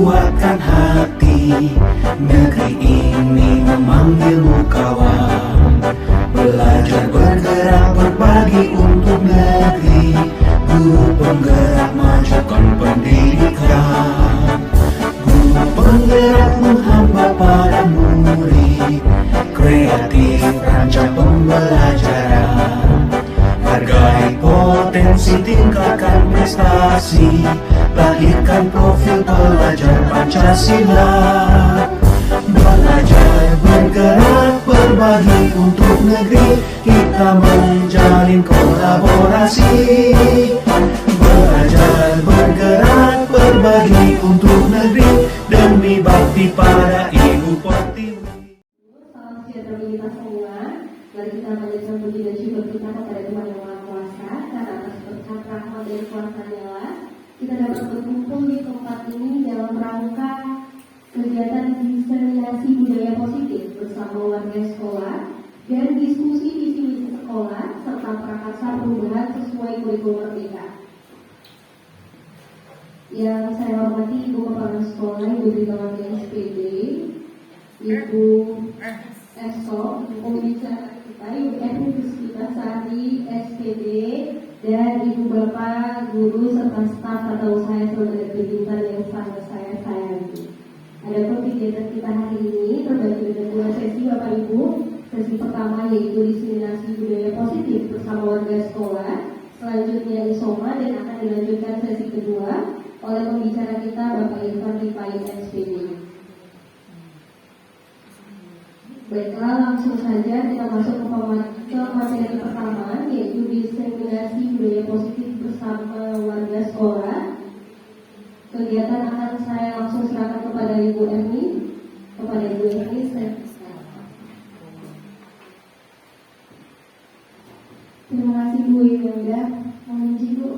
kuatkan hati. Negeri ini memanggilmu kawan. Belajar bergerak berbagi untuk negeri. Guru penggerak majukan pendidikan. Guru penggerak menghamba para murid. Kreatif rancang pembelajaran. Hargai potensi, tingkatkan prestasi. Lahirkan profil pelajar Pancasila. Belajar bergerak berbagi untuk negeri. Kita menjalin kolaborasi. Belajar bergerak berbagi untuk negeri. Demi bakti pada Ibu Pertiwi. Salam sejahtera bagi kita semua. Mari kita panjatkan puji dan syukur kita kepada Tuhan Yang Maha Kuasa, karena atas berkat rahmat dan kuasa-Nya kita dapat berkumpul di tempat ini dalam rangka kegiatan diseminasi budaya positif bersama warga sekolah dan diskusi visi misi sekolah serta prakarsa perubahan sesuai kurikulum Merdeka. Yang saya hormati Ibu Kepala Sekolah, Ibu Bintang SPD, Ibu Eso, pembicara kita, Ibu Evi Puspitasari, SPD, dan Ibu Bapak, Guru, serta staf atau saya saudara pendidikan yang sangat saya sayangi. Adapun kegiatan kita hari ini terbagi dengan dua sesi Bapak Ibu. Sesi pertama yaitu diseminasi budaya positif bersama warga sekolah. Selanjutnya isoma dan akan dilanjutkan sesi kedua oleh pembicara kita Bapak Irfan Rifai SPD. Baiklah, langsung saja kita masuk ke materi pertama, yaitu diseminasi budaya positif bersama warga sekolah. Kegiatan akan saya langsung serahkan kepada Ibu Emi. Terima kasih Bu Yunda. Mohon izin Bu.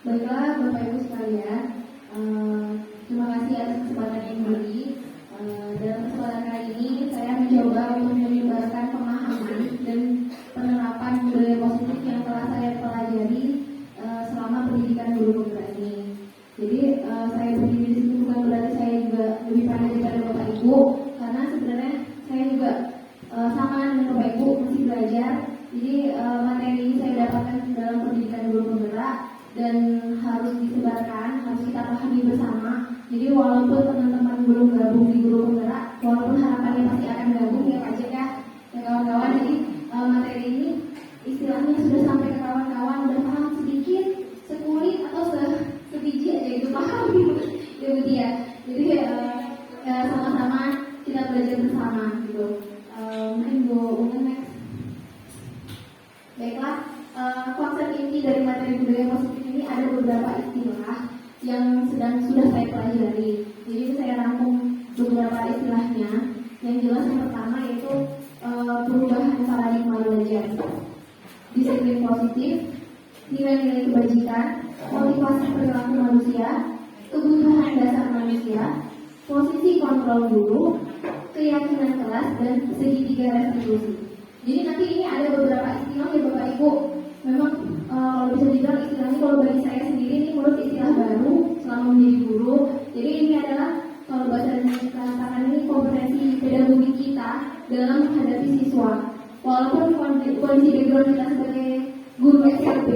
Baiklah Bapak Ibu sekalian, terima kasih atas kesempatan yang diberi. Dalam kesempatan kali ini saya mencoba untuk menyebarkan pemahaman dan penerapan budaya positif yang telah saya pelajari selama pendidikan guru penggerak ini. Jadi saya berdiri di sini bukan berarti saya juga lebih pandai daripada Bapak Ibu, karena sebenarnya saya juga sama dengan Bapak Ibu masih belajar. Jadi materi ini saya dapatkan dalam pendidikan guru penggerak dan harus disebarkan, harus kita pahami bersama. Jadi walaupun teman-teman belum gabung di guru penggerak, walaupun harapannya pasti akan gabung ya Pak Cek ya kawan-kawan. Jadi materi ini istilahnya sudah sampai ke kawan-kawan, udah paham sedikit, sekulit atau sebiji aja itu paham ya Bu Tia. Jadi sama-sama kita belajar bersama gitu. Mungkin Bu Ungen next. Baiklah, konsep inti dari materi budaya positif ini ada beberapa istilah yang sudah saya pelajari. Jadi saya rangkum beberapa istilahnya. Yang jelas yang pertama yaitu perubahan paradigma belajar, disiplin positif, nilai-nilai kebajikan, motivasi perilaku manusia, kebutuhan dasar manusia, posisi kontrol guru, keyakinan kelas, dan segitiga restitusi. Jadi nanti ini ada beberapa istilah ya Bapak Ibu. Memang kalau bisa dibilang istilahnya kalau bagi saya sendiri ini menurut istilah baru selama menjadi guru. Jadi ini adalah kalau bahasa Indonesia katakan ini kompetensi pedagogik kita dalam menghadapi siswa. Walaupun kondisi background kita sebagai guru SMP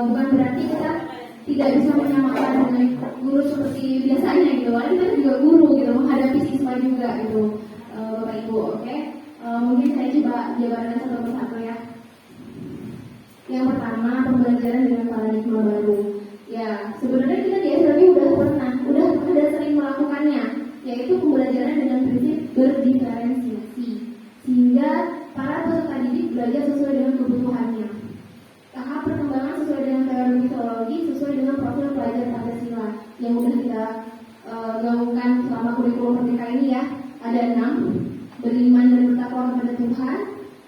bukan berarti kita tidak bisa menyamakan dengan guru seperti biasanya gitu. Karena kita juga guru gitu, menghadapi siswa juga gitu Bapak Ibu. Oke. Mungkin saya coba jabarkan satu persatu ya. Yang pertama, pembelajaran dengan paradigma baru. Ya, sebenarnya kita di SMP udah sering melakukannya, yaitu pembelajaran dengan prinsip berdiferensiasi, sehingga para peserta didik belajar sesuai dengan kebutuhannya. Tahap perkembangan sesuai dengan teori mitologi, sesuai dengan profil pelajar Pancasila yang sudah kita gaungkan selama kurikulum Merdeka ini ya. Ada 6: beriman dan bertakwa kepada Tuhan,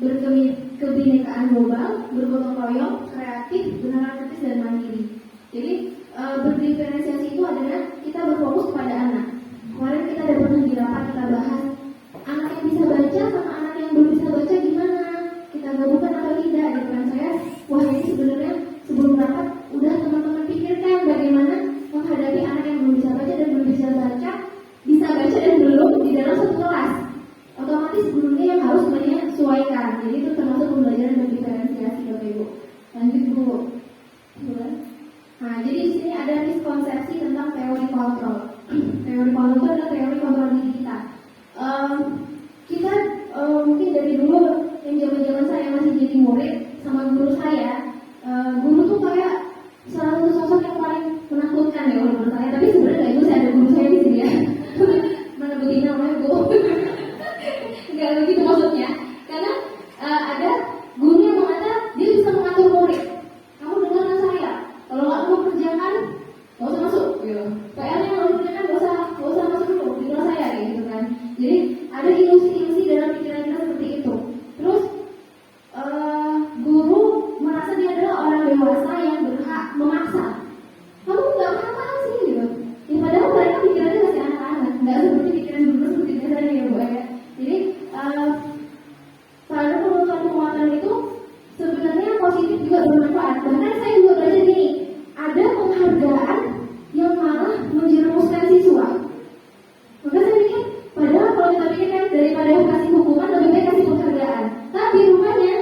berkebinekaan global, bergotong royong, kreatif, benar kritis dan mandiri. Jadi berdiferensiasi itu adalah kita berfokus pada anak. Kemarin kita ada pernah di rapat kita bahas anak yang bisa baca sama anak yang belum bisa baca gimana, kita gabungkan atau tidak gitu kan. Saya ini sebenarnya sebelum rapat konsepsi tentang teori kontrol. Teori kontrol itu adalah teori kontrol diri kita. Kita mungkin dari dulu yang zaman saya masih jadi murid sama guru saya, guru tuh kayak salah satu sosok yang paling menakutkan ya menurut saya. Tapi sebenarnya nggak itu, saya ada guru saya di sini ya. Mana begini namanya bu? Nggak begitu maksudnya. Karena ada guru yang mengatakan dia bisa mengatur murid. Kamu dengarkan saya. Kalau nggak mau kerjakan, nggak usah masuk. Gitu. PR-nya kalau kerjakan nggak usah masuk dulu di kelas saya, gitu kan. Jadi ada ilusi-ilusi dalam pikiran kita seperti itu. Terus guru merasa dia adalah orang dewasa yang berhak memaksa. Kamu nggak apa-apa sih, gitu. Ya, padahal mereka pikirannya masih anak-anak, nggak seperti pikiran guru seperti biasanya ya bu ya. Jadi pada penguatan itu sebenarnya positif juga bermanfaat. Bahkan saya juga belajar gini, ada penghargaan yang malah menjerumuskan siswa. Maka saya pikir, padahal kalau kita pikir kan daripada kasih hukuman lebih baik kasih penghargaan. Tapi rupanya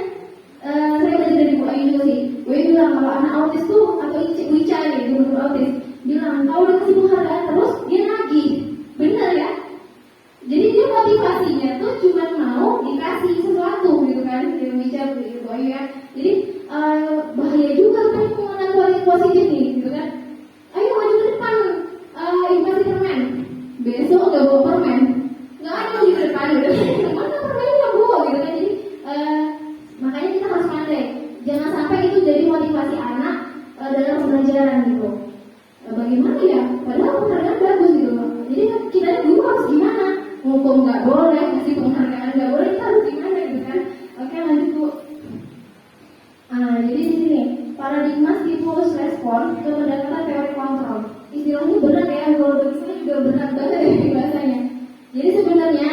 saya belajar dari Bu Ayu sih. Bu Ayu bilang kalau anak autis tuh atau Ica nih, guru autis, bilang kalau udah kasih penghargaan terus dia nagih. Benar ya? Jadi dia motivasinya tuh cuma mau dikasih sesuatu gitu kan, dia bicara gitu ya. Jadi bahaya juga kan penggunaan positif nih, gitu kan. Ayo maju ke depan, kasih permen. Besok nggak bawa permen, nggak ada di depan gitu. Mana permennya bawa gitu kan. Jadi makanya kita harus pandai, jangan sampai itu jadi motivasi anak dalam pembelajaran gitu. Bagaimana ya? Padahal penghargaan bagus gitu loh. Jadi kita dulu harus gimana? Hukum nggak boleh, kasih penghargaan nggak boleh, kita harus gimana gitu kan? Oke, lanjut bu. Jadi di sini paradigma stimulus respon ke pendekatan teori kontrol. Istilahnya berat ya, kalau bagi saya juga berat banget ya bahasanya. Jadi sebenarnya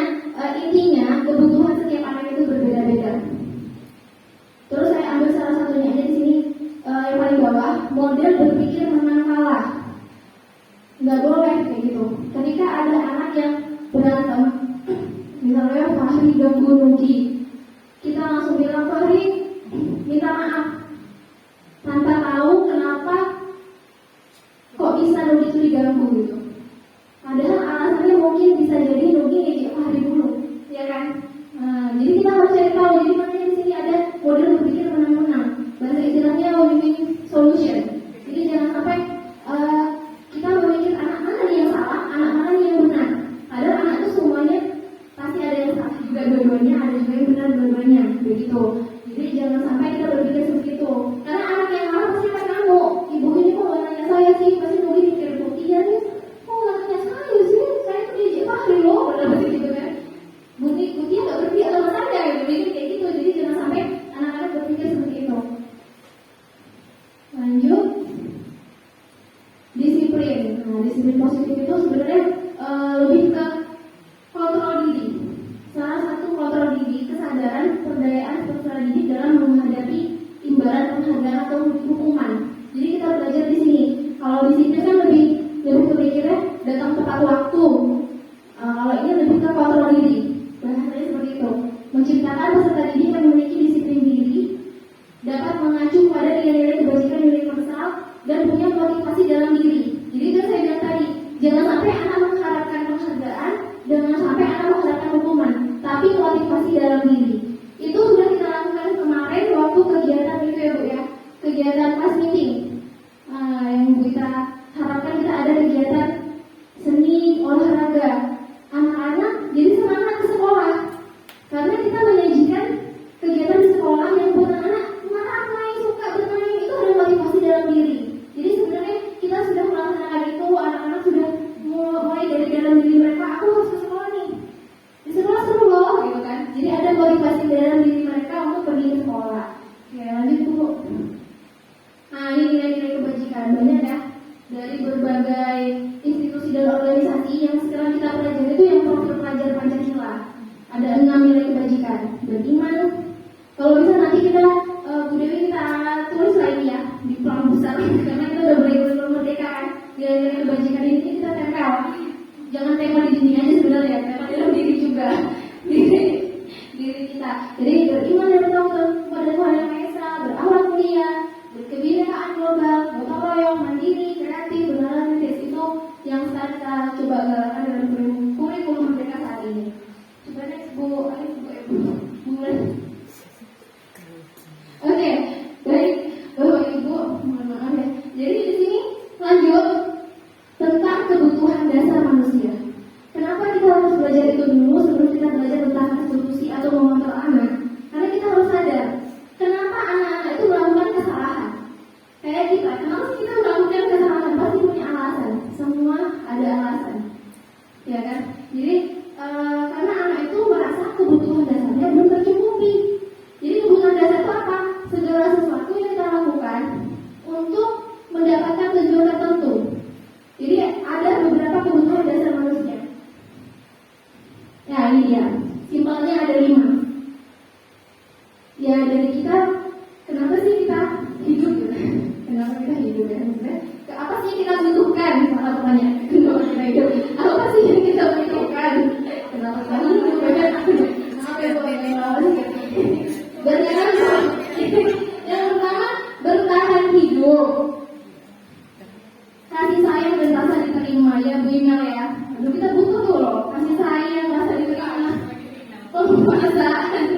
intinya kebutuhan setiap anak itu berbeda-beda. Terus saya ambil salah satunya aja di sini, yang paling bawah, model berpikir menang kalah. Nggak boleh kayak gitu. Ketika ada anak yang berantem, misalnya Fahri ganggu Nugi, kita langsung bilang Fahri minta maaf tanpa tahu kenapa kok bisa Nugi itu diganggu gitu. Padahal alasannya mungkin bisa jadi Nugi ngejek Fahri dulu, ya kan? Jadi kita harus cari tahu. Jadi makanya di sini ada model berpikir menang-menang. Bahasa istilahnya win-win solution. Jadi jangan sampai kita memikir anak mana nih yang salah, anak mana nih yang benar. Padahal anak itu semuanya pasti ada yang salah juga dua-duanya, ada juga yang benar dua-duanya, begitu. Jadi jangan sampai kita berpikir seperti itu. Karena anak yang marah pasti akan ngamuk. Ibu ini kok nggak nanya saya sih, pasti Nugi mikir tuh, iya nih, kok nggak nanya saya sih, saya tuh diajak Fahri loh, benar gitu kan. Bukti nggak berpikir sama saya, gitu, mikir kayak gitu. Jadi jangan sampai anak-anak berpikir seperti itu. Lanjut. Disiplin. Disiplin positif itu sebenarnya lebih ke kontrol diri. Salah satu kontrol diri, kesadaran, perdayaan peserta didik dalam menghadapi imbalan penghargaan atau hukuman. Jadi kita belajar di sini. Kalau disiplin kan lebih berpikirnya datang tepat waktu. Kalau ini lebih ke kontrol diri. Bahasanya seperti itu. Menciptakan peserta didik yang memiliki disiplin diri, dapat mengacu pada nilai-nilai kebajikan universal dan punya motivasi dalam diri. Jadi itu saya bilang tadi, jangan sampai anak mengharapkan penghargaan, jangan sampai anak mengharapkan hukuman, tapi motivasi dalam diri. Itu sudah kita lakukan kemarin waktu kegiatan itu ya bu ya, kegiatan class meeting. Yang kita harapkan kita ada kegiatan seni olahraga. Anak-anak jadi semangat ke sekolah, karena kita menyajikan kegiatan di sekolah yang buat anak main, suka bermain, itu ada motivasi dalam diri. Jadi sebenarnya kita sudah melaksanakan itu, anak-anak sudah mulai dari dalam diri mereka, aku harus ke sekolah nih, di sekolah seru loh gitu kan. Jadi ada motivasi dalam diri mereka untuk pergi ke sekolah. Oke, lanjut dulu. Ini nilai-nilai kebajikan banyak ya, dari berbagai institusi dan organisasi yang sekarang kita pelajari itu yang profil pelajar Pancasila. Ada 6 nilai kebajikan: beriman. Kalau bisa nanti kita Bu Dewi kita tulis lagi ya di pelang besar, karena kita udah belum merdeka kan. Nilai-nilai kebajikan ini kita tempel. Jangan tempel di dinding aja sebenarnya, tempel dalam diri juga, diri kita. Jadi beriman dan bertanggung kepada Tuhan Yang Maha Esa, berakhlak mulia, berkebinekaan global, gotong royong, mandiri, kreatif, benaran kita melakukan kesalahan pasti punya alasan, semua ada alasan, ya kan? Jadi karena anak itu merasa kebutuhan dasarnya belum tercukupi. Jadi kebutuhan dasar itu apa? Segala sesuatu yang kita lakukan untuk mendapatkan tujuan tertentu. Jadi ada beberapa kebutuhan dasar manusia. Ya ini dia, simpelnya ada 5. Ya dari kita, kenapa sih kita hidup? Kenapa kita hidup ya? Maksudnya, apa sih yang kita butuhkan? Salah pertanyaan. Kenapa kita hidup? Apa sih yang kita butuhkan? Kenapa kita hidup? Kenapa ya boleh bertahan? Yang pertama bertahan hidup. Kasih sayang dan rasa diterima ya Bu Imel ya. Aduh, kita butuh tuh loh kasih sayang, rasa diterima, penguasaan,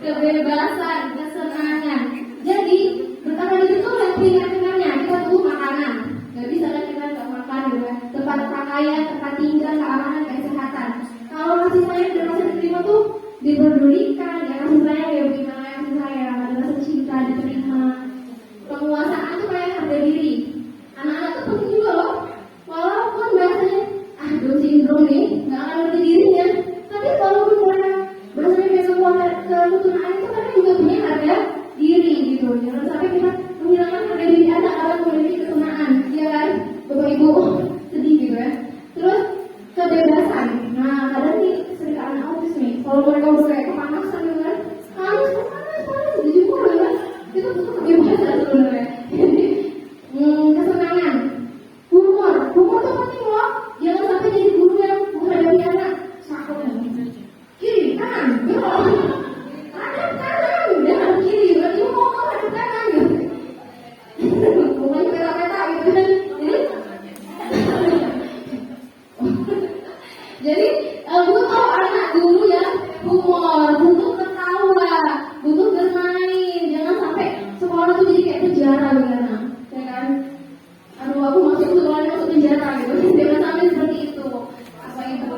kebebasan, kesenangan. Jadi bertahan hidup itu ringan-ringannya kita butuh makanan. Gak bisa kan kita nggak makan gitu kan. Tempat pakaian, tempat tinggal, keamanan, kesehatan. Kalau kasih sayang dan rasa diterima tuh diperdulikan, ya kasih sayang ya Bu Imel ya, kasih sayang, ada rasa cinta diterima. Penguasaan tuh kayak harga diri. Anak-anak tuh penting juga loh. Walaupun bahasanya Down syndrome nih, nggak akan ngerti dirinya. Tapi walaupun mereka bahasanya megang keturunan itu kan juga punya harga diri gitu. Jangan sampai kita menghilangkan harga diri anak karena memiliki keturunan, ya kan? Bapak Ibu sedih gitu ya. Terus kebebasan. Nah, kadang nih sering anak autis nih. Kalau mereka udah kayak kepanasan gitu kan, panas, dijemur gitu kan. Itu tuh kebebasan sebenarnya. Kesenangan, humor tuh penting loh. Jangan sampai jadi guru yang menghadapi anak sakit kiri kanan belok kanan dan kiri berarti mau hadap kanan gitu. Bukan peta-peta gitu kan. Jadi butuh anak guru yang humor, butuh ketawa, butuh bermain. Jangan sampai sekolah tuh jadi kayak penjara begitu. Ya kan? Aduh, aku masuk sekolahnya masuk penjara gitu. Jangan sampai seperti itu. Apa itu?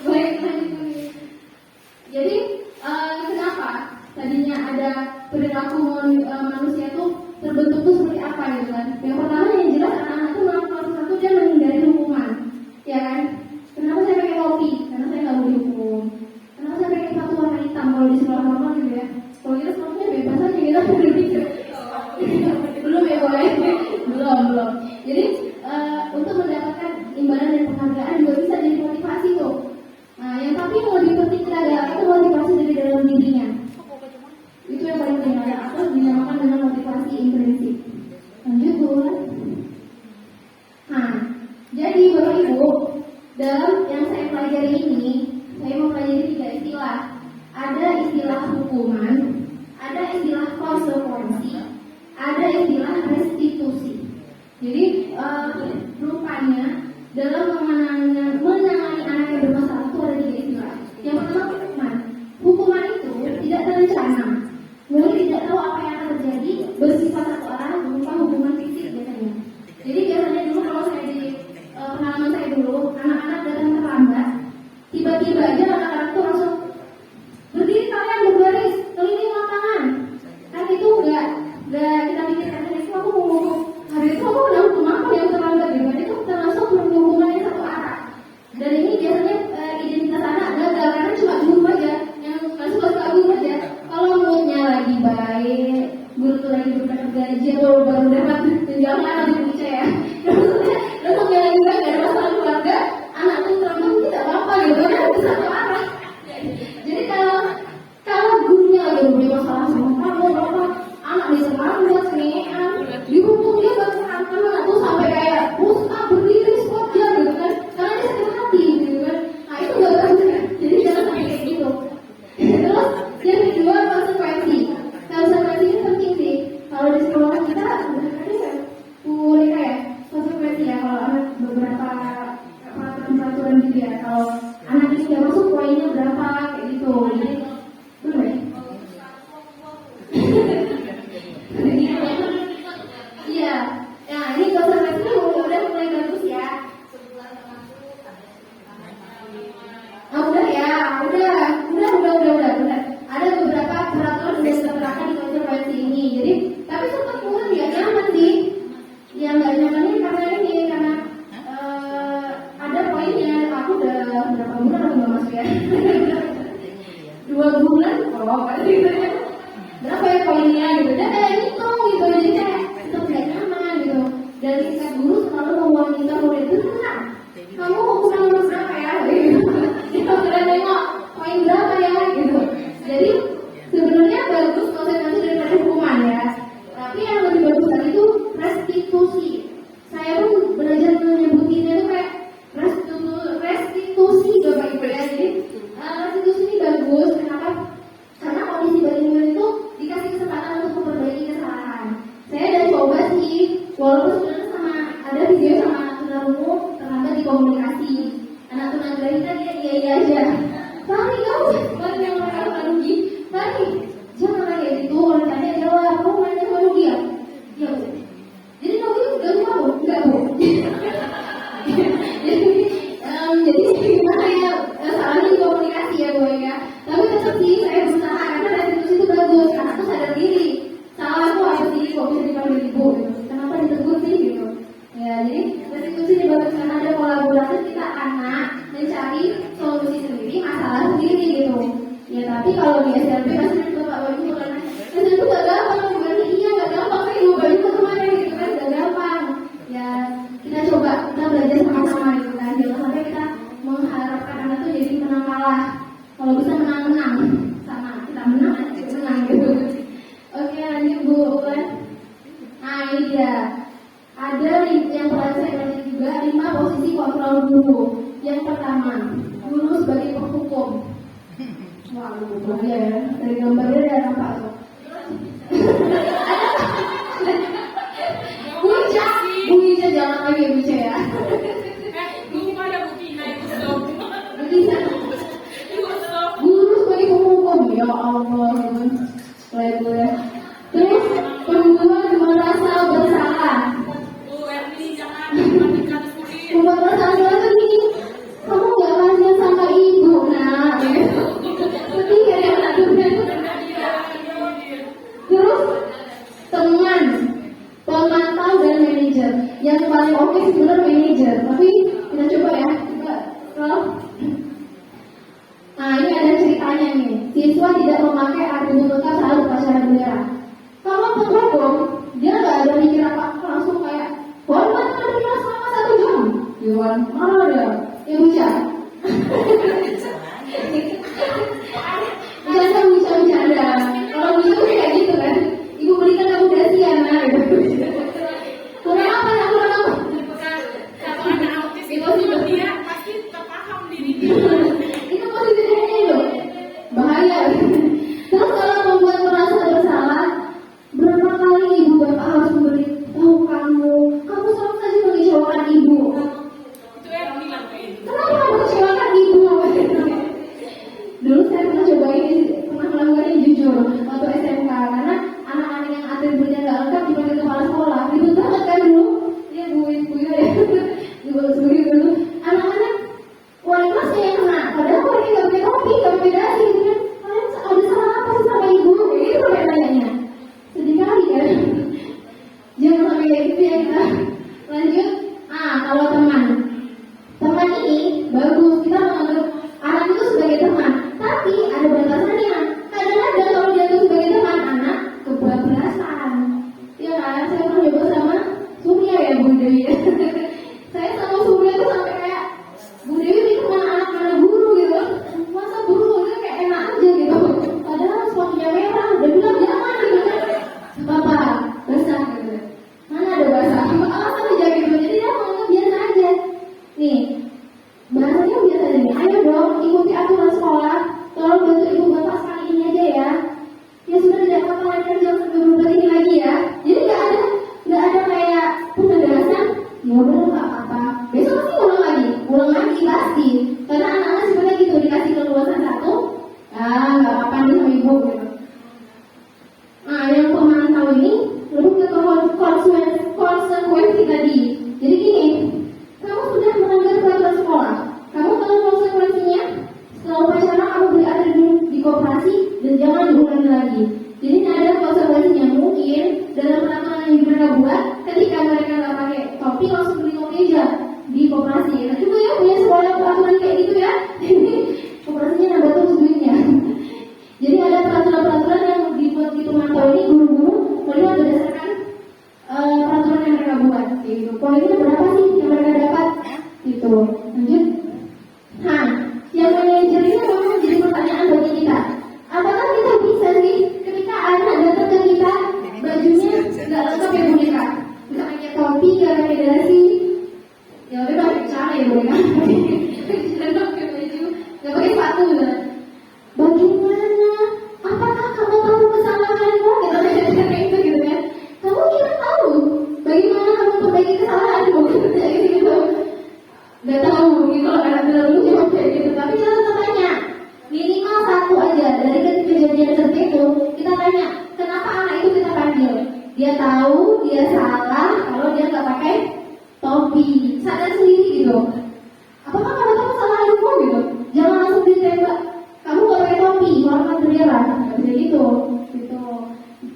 Baik, jadi kenapa tadinya ada perilaku manusia tuh terbentuk tuh seperti apa gitu kan? Yang pertama yang jelas anak-anak tuh melakukan sesuatu dan menghindari hukuman, ya kan? Kenapa saya pakai topi? Karena saya nggak mau dihukum. Kenapa saya pakai sepatu warna hitam kalau di sekolah normal gitu ya? Kalau kita sepatunya bebas aja kita berpikir. Belum ya boleh? Belum. Jadi untuk mendapatkan imbalan dan penghargaan juga bisa jadi motivasi tuh. Nah, yang tapi mau dipetik adalah itu motivasi dari dalam dirinya. Itu yang paling penting ada atau dinamakan dengan motivasi intrinsik. Lanjut Bu. Nah, jadi Bapak Ibu, dalam yang saya pelajari ini, saya mempelajari 3 istilah. Ada istilah hukuman, ada istilah konsekuensi, ada istilah restitusi. Jadi rupanya dalam menangani anak yang bermasalah itu ada 3 istilah. Yang pertama hukuman. Hukuman itu tidak terencana. Murid tidak tahu apa yang akan terjadi, bersifat satu arah berupa hukuman fisik biasanya. Jadi biasanya dulu kalau saya di pengalaman saya dulu, anak-anak datang terlambat, tiba-tiba aja anak-anak itu langsung berdiri kalian berbaris keliling lapangan. Kan itu enggak kita pikirkan itu aku mau hukum. Hari itu aku udah hukum apa yang terlambat gitu. Itu termasuk hukuman yang satu arah. Dan ini biasanya identitas anak gagal karena cuma guru aja yang nggak suka guru aja. Kalau moodnya lagi baik, guru tuh lagi berdapat gaji atau baru dapat tunjangan atau dipercaya, terus moodnya lagi baik, gak ada masalah keluarga, anak tuh terlambat tidak apa-apa gitu kan, itu satu arah. Jadi kalau gurunya lagi punya masalah sama kamu, bapak anak diserang sengean, dihukum dia berperan anak tuh sampai kayak berdiri squat jam gitu kan, karena dia sakit hati gitu kan. Nah itu gak bagus kan, jadi jangan sampai kayak gitu. Terus yang kedua konsekuensi. Konsekuensi ini penting sih. Kalau di sekolah kita udah ada ya, mereka ya konsekuensi Walaupun sebenarnya sama ada video sama anak tunarungu terlambat di komunikasi. Anak tunagrahita dia iya aja. Mari kamu, mari yang mereka rugi, mari jangan kayak gitu. Kalau tanya jawab, kamu nanya baru dia. Ya bu. Jadi kamu udah tahu, enggak bu? Jadi gimana ya salahnya di komunikasi ya bu ya. Tapi tetap sih saya berusaha karena restitusi itu bagus karena aku sadar diri. Salah aku apa sih kok bisa dipanggil ibu? Gitu. Kenapa ditegur sih gitu? Ya jadi restitusi dibagus karena ada kolaborasi kita anak mencari solusi sendiri masalah sendiri gitu. Ya tapi kalau di SMP pasti bapak ibu karena SMP itu gak gampang bukan iya gak gampang kan ibu bayi itu kemarin gitu kan gak gampang. Ya kita coba kita belajar sama-sama gitu kan jangan sampai kita mengharapkan anak tuh jadi menang kalah. Kalau bisa menang-menang sama kita menang gitu. Oke lanjut Bu Ulan. Nah ini dia ada yang pernah saya baca juga 5 posisi kontrol guru. Yang pertama guru sebagai penghukum. Wah bahaya ya dari gambarnya ada nampak tuh. Bu Ica jangan lagi Bu Ica ya. Lupa ada Bukina itu sob. Guru sebagai penghukum ya Allah gue. Terus kedua merasa bersalah. Erni jangan matikan kulit. Membuat perasaan jelas nih. Kamu gak kasihan sama ibu nak. Sedih ya anak Terus teman, pemantau dan manajer. Yang paling oke sebenarnya manajer. Tapi kita coba ya. Kalau nah ini ada ceritanya nih. Siswa tidak memakai atribut lengkap saat upacara bendera. Kalau penghukum, dia nggak ada mikir apa langsung kayak hormat bendera selama 1 jam. Yuan, mana ada? Ya Buca. Jangan bercanda. Kalau Buca kayak gitu kan, ibu berikan akomodasi ya nah. Kurang apa? Kalau anak autis itu dia pasti terpaham diri dia. Itu positifnya loh. Bahaya. Terus kalau membuat merasa bersalah, berapa kali ibu bapak harus memberitahu kamu selalu saja mengecewakan ibu. Itu tahu dia salah kalau dia nggak pakai topi, sadar sendiri gitu. Apakah kamu tahu salah hidupmu gitu? Jangan langsung ditembak. Kamu nggak pakai topi, hormat bendera, nggak bisa gitu. Gitu.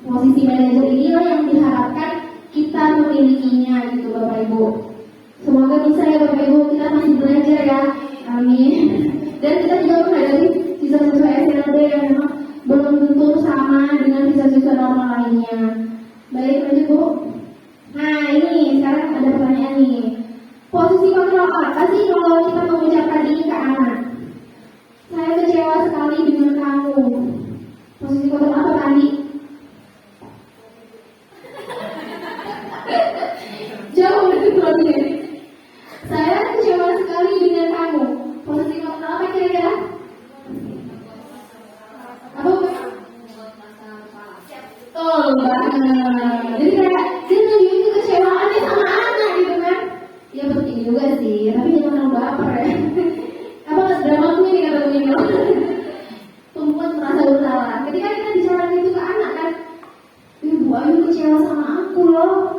Posisi manajer inilah yang diharapkan kita memilikinya gitu, Bapak Ibu. Semoga bisa ya Bapak Ibu, kita masih belajar ya. Amin. Dan kita juga menghadapi siswa-siswa SNLD yang memang belum tentu sama dengan siswa-siswa normal lainnya. Baik, lanjut Bu. Nah ini sekarang ada pertanyaan nih. Posisi kontrol apa sih kalau kita mengucapkan ini ke anak? Saya kecewa sekali dengan kamu. Posisi kontrol apa tadi? Jauh dari saya kecewa sekali dengan kamu. Posisi kontrol apa kira-kira? Apa? Oh, jadi kayak dia nunjukin kekecewaannya sama anak gitu kan? Ya penting juga sih, tapi jangan terlalu baper ya. Apa drama queen kata Bu Nino? Perempuan merasa bersalah. Ketika kita bicara itu ke anak kan, Bu Ayu kecewa sama aku loh.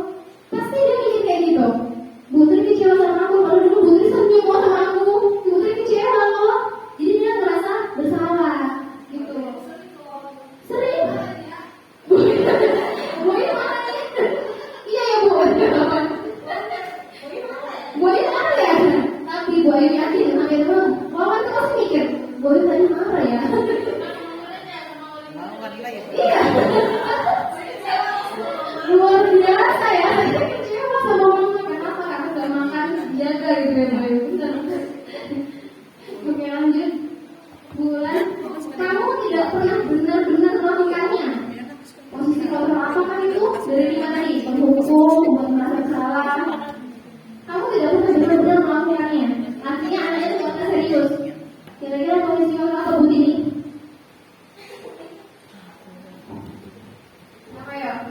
Pasti dia mikir kayak gitu. Bu Tri kecewa sama aku, kalau dulu Bu Tri senyum sama aku. Bu Tri kecewa loh. Jadi dia merasa bersalah gitu. Sering. Bu ini mana nih? Iya ya Bu. Bu ini mana ya? Tapi Bu ini yakin sampai itu. Wawan tuh pasti mikir, Bu ini tadi marah ya. Iya. Luar biasa ya. Kecewa sama mama kenapa? Karena nggak makan jaga gitu ya Bu. Oke lanjut. Bulan, kamu tidak pernah benar-benar melakukannya. Posisi kontrol apa kan itu? Dari mana nih? Penghukum, membuat merasa bersalah. Kamu tidak pernah benar-benar melakukannya. Artinya anaknya itu nggak serius. Kira-kira posisi kontrol apa Bu ini? Apa ya?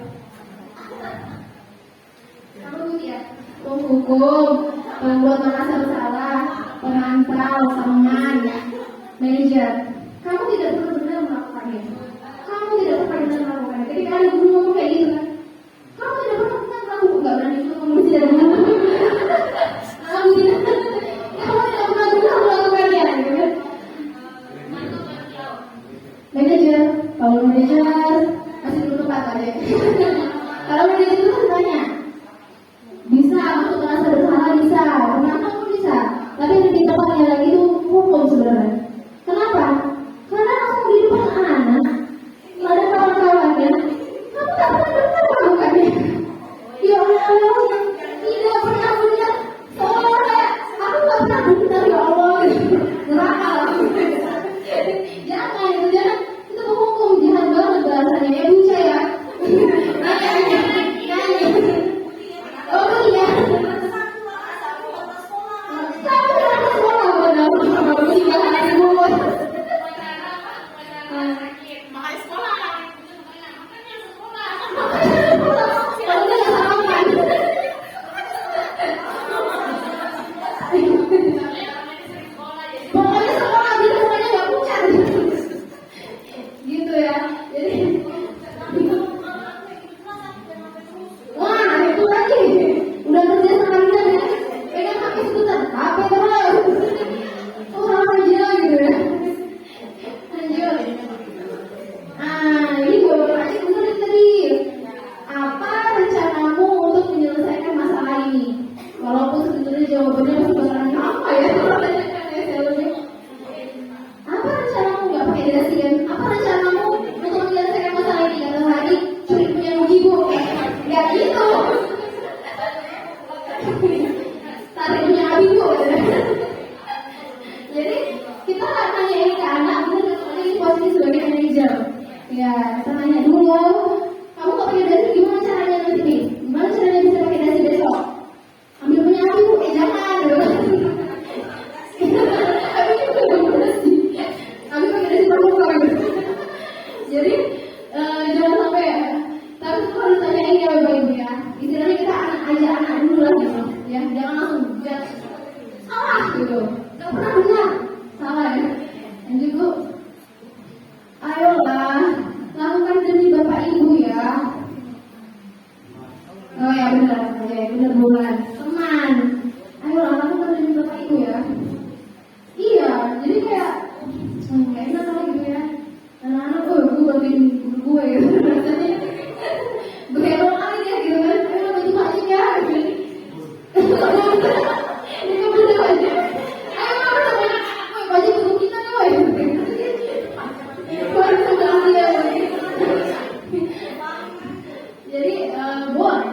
Kamu Bu ya? Penghukum, membuat merasa bersalah, pengantar, teman, manajer. Kamu tidak benar-benar melakukannya. Kamu tidak pernah benar melakukannya. Ketika ada guru ngomong kayak gitu kan, kamu tidak pernah melakukan, nggak berani itu kamu tidak benar. Kamu tidak pernah benar melakukannya, gitu kan? Manajer, kalau manajer masih belum tepat aja. Kalau manajer itu kan tanya, bisa untuk merasa bersalah bisa, kenapa pun bisa. Tapi lebih tepatnya lagi itu hukum sebenarnya. Kenapa? Karena langsung di depan anak, ada kawan-kawannya, kamu tak pernah benar melakukannya. Ya Allah, tidak pernah benar. Seolah kayak aku tak pernah benar ya Allah. Neraka lah. Jangan itu jangan. Itu menghukum jahat banget bahasanya. Ya buca ya. Nanya. Oh iya. Kamu berapa sekolah benar? Kamu 3 hari buat. Makanya sekolah. Makanya sekolah. Kalau dia nggak sarapan. Pokoknya sekolah biar semuanya nggak pucat. Gitu ya. Jadi wah itu lagi udah kerja sama kita ya. Pegang HP sebentar, HP terus. Oh salah kerja gitu ya. Lanjut. Ini gue bertanya bener tadi. Apa rencanamu untuk menyelesaikan masalah ini? Walaupun sebetulnya jawabannya masih bakalan apa ya? Apa rencanamu? Gak pakai dasi kan? Apa rencanamu untuk menyelesaikan masalah ini? Kata tadi curi punya ibu. Gak gitu. Tarik punya ibu. Jadi kita tanya ini ke anak, kita nanya ini posisi sebagai manajer. Ya, kita tanya dulu, kamu kok pakai dasi gimana caranya nanti nih? Gimana caranya bisa pakai dasi besok? Ambil punya ibu, jangan. Tapi itu udah dasi. Ambil pakai dasi pramuka gitu. Jadi jangan sampai. Tapi itu harus tanyain ya Bapak Ibu ya. Istilahnya kita ajak anak dulu lah gitu, ya. Oh ya benar, oke benar bulan. Teman, ayo kamu kerjain bapak ibu ya. Iya, jadi kayak nggak enak lah gitu ya. Anak-anak, gue bantuin guru gue gitu. Rasanya gue emang kali ya gitu kan. Ayo bantu pak ya. Ini bener aja. Ayo bener. Wajib guru kita nih, wajib. Wajib sebelah dia. Jadi boleh,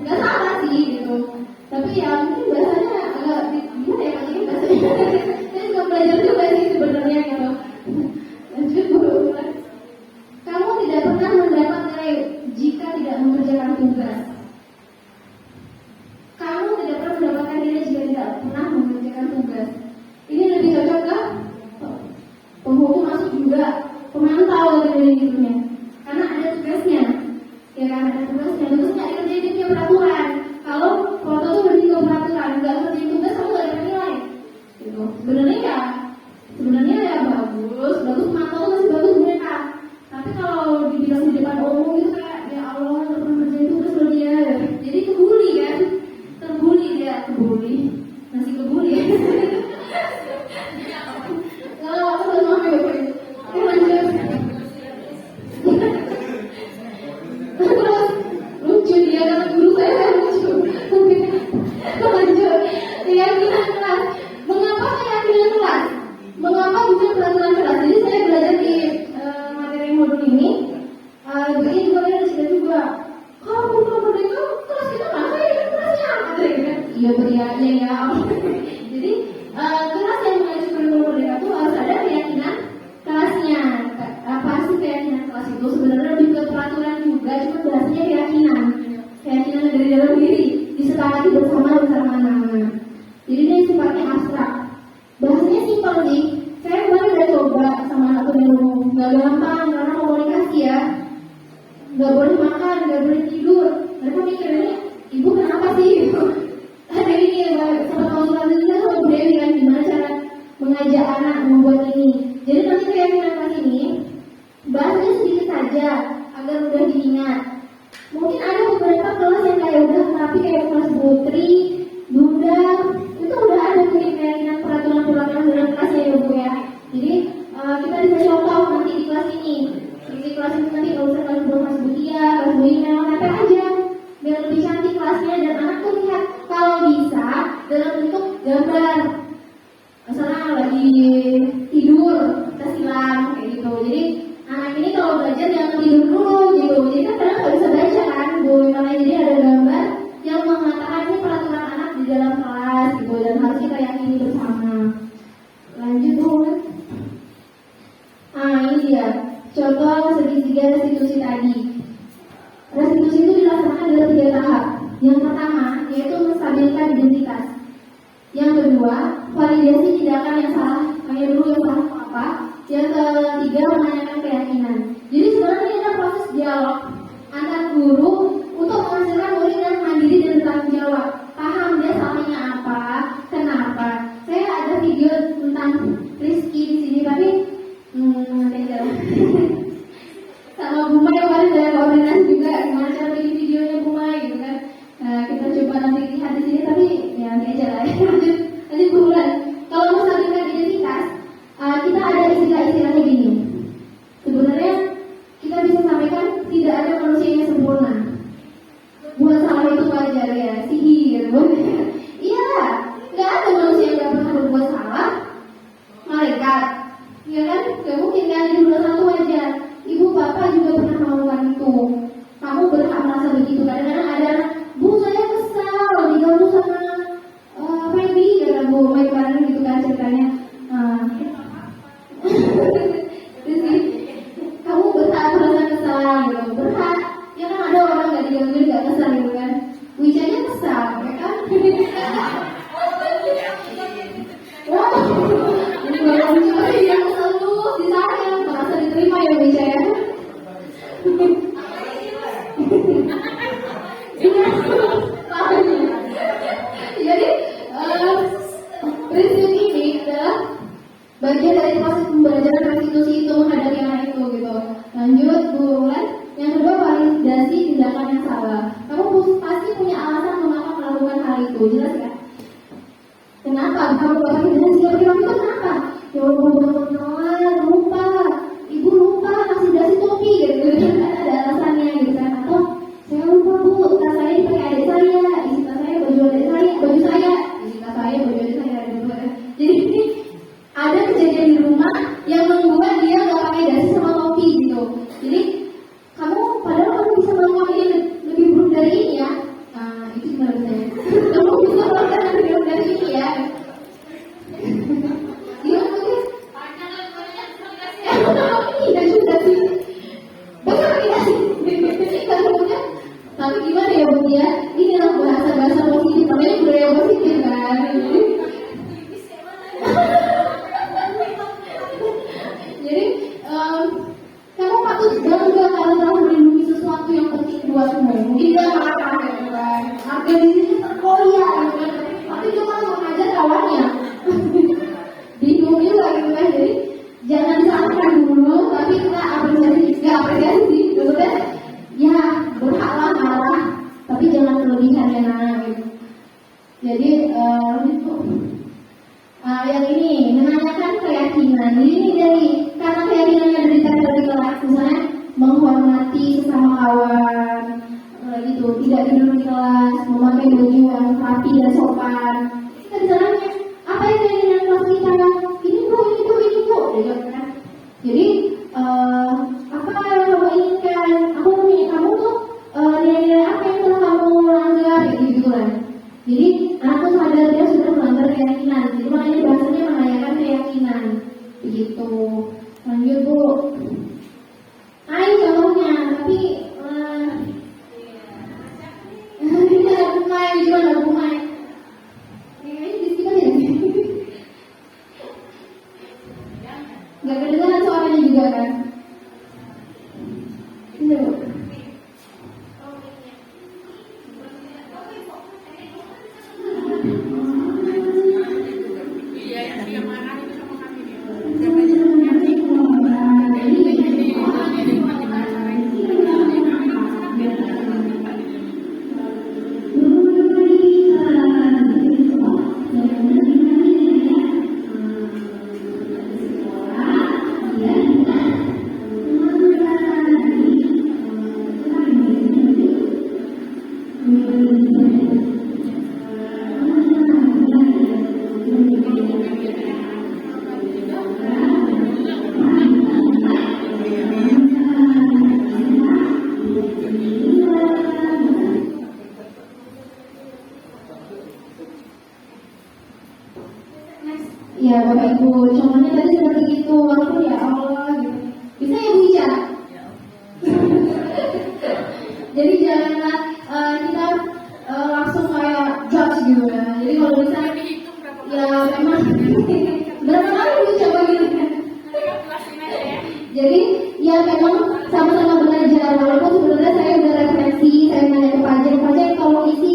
nggak salah sih gitu. Tapi ya mungkin bahasanya agak gimana ya kali ini bahasanya. Saya juga belajar juga sih sebenarnya gitu. Lanjut bulan. Kamu tidak pernah mendapat nilai jika tidak mengerjakan tugas. Kamu tidak pernah mendapatkan nilai jika tidak pernah mengerjakan tugas. Ini lebih cocok ke penghukum masuk juga, pemantau gitu-gitu. Karena ada tugasnya. Ya kan ada tugasnya, terus nggak dikerjain dia punya peraturan. Kalau foto tuh lebih ke peraturan, nggak kerjain tugas kamu nggak dapat nilai. Gitu. Sebenarnya ya bagus mantau masih bagus mereka. Tapi kalau dibilang di depan umum itu kayak ya Allah nggak pernah kerjain tugas loh dia. Jadi kebuli kan, masih kebuli. Kalau aku udah mau lanjut. Terus lucu dia karena guru saya lucu. Lanjut. Keyakinan kelas. Mengapa keyakinan kelas? Mengapa bukan peraturan kelas? Jadi saya belajar di materi modul ini. Begini juga ada cerita juga. Kalau bukan merdeka kelas kita mana ya kelasnya? Iya berianya ya. Jadi kelas yang mengajar kurikulum merdeka itu harus ada keyakinan kelasnya. Apa sih keyakinan kelas itu? Sebenarnya lebih ke peraturan juga, cuma bahasanya keyakinan dari dalam diri, disepakati bersama nama. Jadi ini sifatnya abstrak. Bahasanya simpel sih. Saya kemarin udah coba sama anak penelu, nggak gampang karena komunikasi ya. Nggak boleh makan, nggak boleh tidur. Mereka mikirnya, ibu kenapa sih? Ada ini ya, sama konsultan juga sama Bu Dewi kan, gimana cara mengajak anak membuat ini. Jadi nanti keyakinan kelas ini bahasanya sedikit saja agar mudah diingat. Mungkin ada beberapa kelas yang kayak udah tapi kayak kelas Putri, Bunda, itu udah ada mungkin keyakinan peraturan dalam kelasnya ya Bu ya. Jadi kita bisa contoh nanti di kelas ini. Di kelas ini nanti kalau usah kelas Butia, kelas Bu Ina, apa aja biar lebih cantik kelasnya dan anak tuh lihat kalau bisa dalam bentuk gambar. Misalnya lagi tidur, kita silang kayak gitu. Jadi anak ini kalau belajar jangan tidur dulu gitu. Jadi kan kadang nggak bisa baca kan, Bu. Makanya jadi ada gambar yang mengatakan ini peraturan anak di dalam kelas gitu dan harus kita yakini bersama. Lanjut dulu. Ini dia contoh segitiga restitusi tadi. Restitusi itu dilaksanakan dalam 3 tahap. Yang pertama yaitu menstabilkan identitas. Yang kedua, validasi tindakan yang salah. Kayak dulu yang salah apa? Yang ketiga, menanyakan keyakinan. Jadi sebenarnya ini adalah proses dialog antar guru untuk menghasilkan murid yang mandiri dan bertanggung jawab. Paham dia salahnya apa, kenapa. Saya ada video tentang Rizky di sini, tapi sama Buma yang kemarin saya koordinasi juga gimana cara bikin videonya Buma gitu kan. Kita coba nanti lihat di sini, tapi ya nanti aja lah. Lanjut bulan. Kalau menstabilkan identitas, kita ada istilahnya gini. Sebenarnya kita bisa sampaikan tidak ada manusia yang sempurna. Buat salah itu wajar ya, sihir. Iya, nggak ada manusia yang nggak pernah berbuat salah. Malaikat, ya kan? Nggak mungkin kan di dunia satu wajar. Ibu bapak juga pernah melakukan itu. Kamu berhak merasa begitu. Kadang-kadang ada anak, Bu saya kesal diganggu sama Feby, kata Bu Mai kemarin gitu kan ceritanya. Kamu berhak merasa kesal gitu, berhak. Ya kan ada orang nggak diganggu nggak kesal gitu kan. Wijaya kesal, ya kan? Wah, ini baru yang kesal tuh di sana merasa diterima ya Wijaya. Jadi prinsip ini adalah bagian dari proses pembelajaran restitusi itu menghadapi anak itu gitu. Lanjut bulan. Yang kedua validasi tindakan yang salah. jelas ya. Kenapa kamu gak pakai dasi waktu itu kenapa? Ya Allah benar lupa, ibu lupa kasih dasi topi gitu kan ada alasannya gitu kan, atau saya lupa bu tas saya dipakai adik saya, isi tas saya baju adik saya, baju saya isi tas saya baju adik saya gitu kan. Jadi ini ada kejadian di rumah yang membuat dia gak pakai dasi sama topi gitu. Jadi kamu padahal kamu bisa melakukan ini lebih buruk dari ini ya. Itu gimana saya? Kamu bisa melakukan lebih buruk dari ini ya. Gimana sih? Iya juga sih. Betul tidak sih? Tapi gimana ya bu ya? Inilah bahasa-bahasa positif. Namanya budaya positif kan. Jadi kamu patut bangga karena telah melindungi sesuatu yang penting buatmu. Mungkin dia marah gitu kan. Harga dirinya terkoyak gitu kan. Tapi dia malah mengajar kawannya. Bingung juga gitu kan. Jadi jangan disalahkan dulu, tapi kita apresiasi, maksudnya ya berhaklah marah, tapi jangan kelebihan ya gitu. Jadi itu yang ini menanyakan keyakinan. Jadi ini dari karena keyakinannya dari dari kelas, misalnya menghormati sesama kawan, gitu, tidak tidur di kelas, memakai baju yang rapi dan sopan. Kita bisa nanya, apa yang keyakinan kelas kita? Ini bu, gitu kan? Jadi apa yang kamu inginkan? Aku punya kamu tuh nilai-nilai apa yang telah kamu langgar, gitu kan? Jadi aku sadar dia sudah melanggar keyakinan. Jadi makanya bahasanya menanyakan keyakinan, begitu. Lanjut bu. Ayo contohnya, tapi ini ada bunga, gimana bunga? Ini di sini ya. Gak kedengaran suaranya juga kan? Iya bu. Ya Bapak Ibu, contohnya tadi seperti itu, walaupun ya Allah gitu. Bisa ya Bu Ica? Jadi janganlah kita langsung kayak judge gitu ya. Jadi kalau misalnya ya memang berapa kali Bu coba gitu kan? Jadi ya memang sama-sama belajar, walaupun sebenarnya saya udah referensi, saya nanya ke Pak Jen kalau isi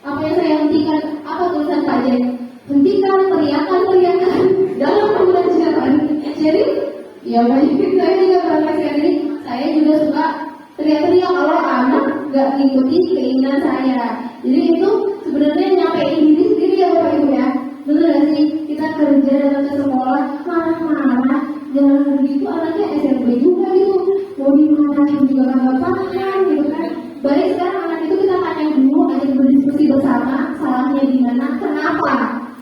apa yang saya hentikan, apa tulisan Pak Jen? Hentikan teriakan dalam pembelajaran. Jadi ya banyak saya juga berangkat ini, saya juga suka teriak-teriak kalau anak nggak mengikuti keinginan saya. Jadi itu sebenarnya nyampein diri sendiri ya Bapak Ibu ya. Betul nggak sih, kita kerja datang ke sekolah marah-marah, jangan begitu anaknya SMP juga gitu, mau dimarahin juga nggak paham gitu kan. Baik sekarang anak itu kita tanya dulu, ajak berdiskusi bersama, salahnya di mana,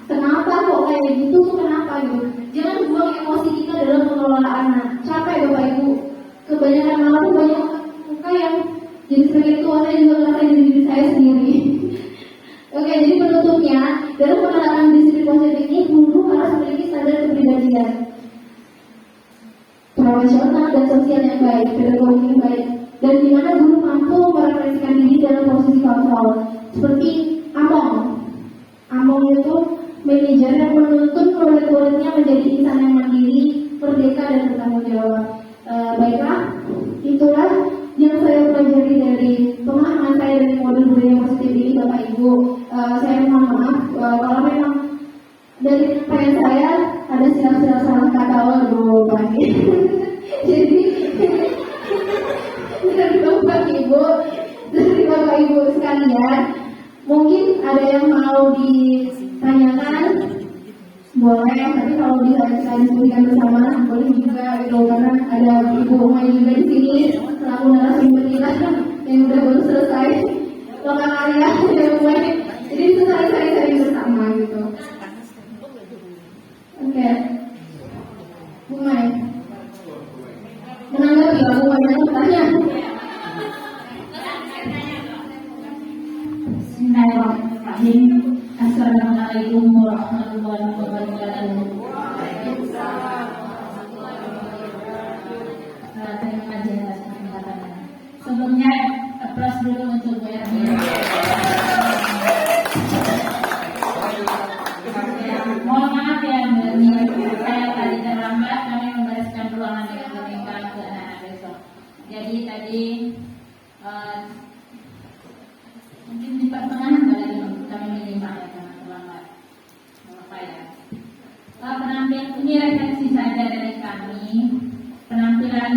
Kenapa kok kayak gitu tuh kenapa gitu. Jangan buang emosi kita dalam mengelola anak. Capek Bapak Ibu. Kebanyakan malah tuh banyak muka yang jadi sebagai tua, saya juga ngerasain diri saya sendiri. Oke, jadi penutupnya dalam penerapan disiplin positif ini guru harus memiliki standar kepribadian, profesional dan sosial yang baik, pedagogi yang baik, dan di mana guru mampu merefleksikan diri dalam posisi kontrol. Seperti Among itu manajer yang menuntut murid-muridnya menjadi insan yang mandiri, merdeka dan bertanggung jawab. Baiklah, itulah yang saya pelajari dari pemahaman saya dari modul budaya positif ini, Bapak Ibu. Saya mohon maaf kalau memang dari penyampaian saya ada silang-silang salah kata Bapak Ibu. Jadi dari Bapak Ibu sekalian, Mungkin ada yang mau ditanyakan, boleh, tapi kalau bisa kita diskusikan bersama, boleh juga gitu, karena ada Ibu Umay juga di sini selaku narasumber kita yang udah baru selesai lokal karya Ibu Umay, jadi itu saling bersama gitu. Oke, Bu Umay, menanggapi ya Bu Umay yang bertanya. Bismillahirrahmanirrahim. Assalamualaikum warahmatullahi wabarakatuh. Terima kasih atas kesempatannya. Sebelumnya aplaus dulu untuk Bu Ermi. Mohon maaf ya Bu Ermi, saya tadi terlambat, kami membereskan ruangan dengan boneka ke anak-anak besok. Jadi tadi mungkin di pertengahan kami menyimak ya karena terlambat. Apa ya? Penampilan ini referensi saja dari kami. Penampilan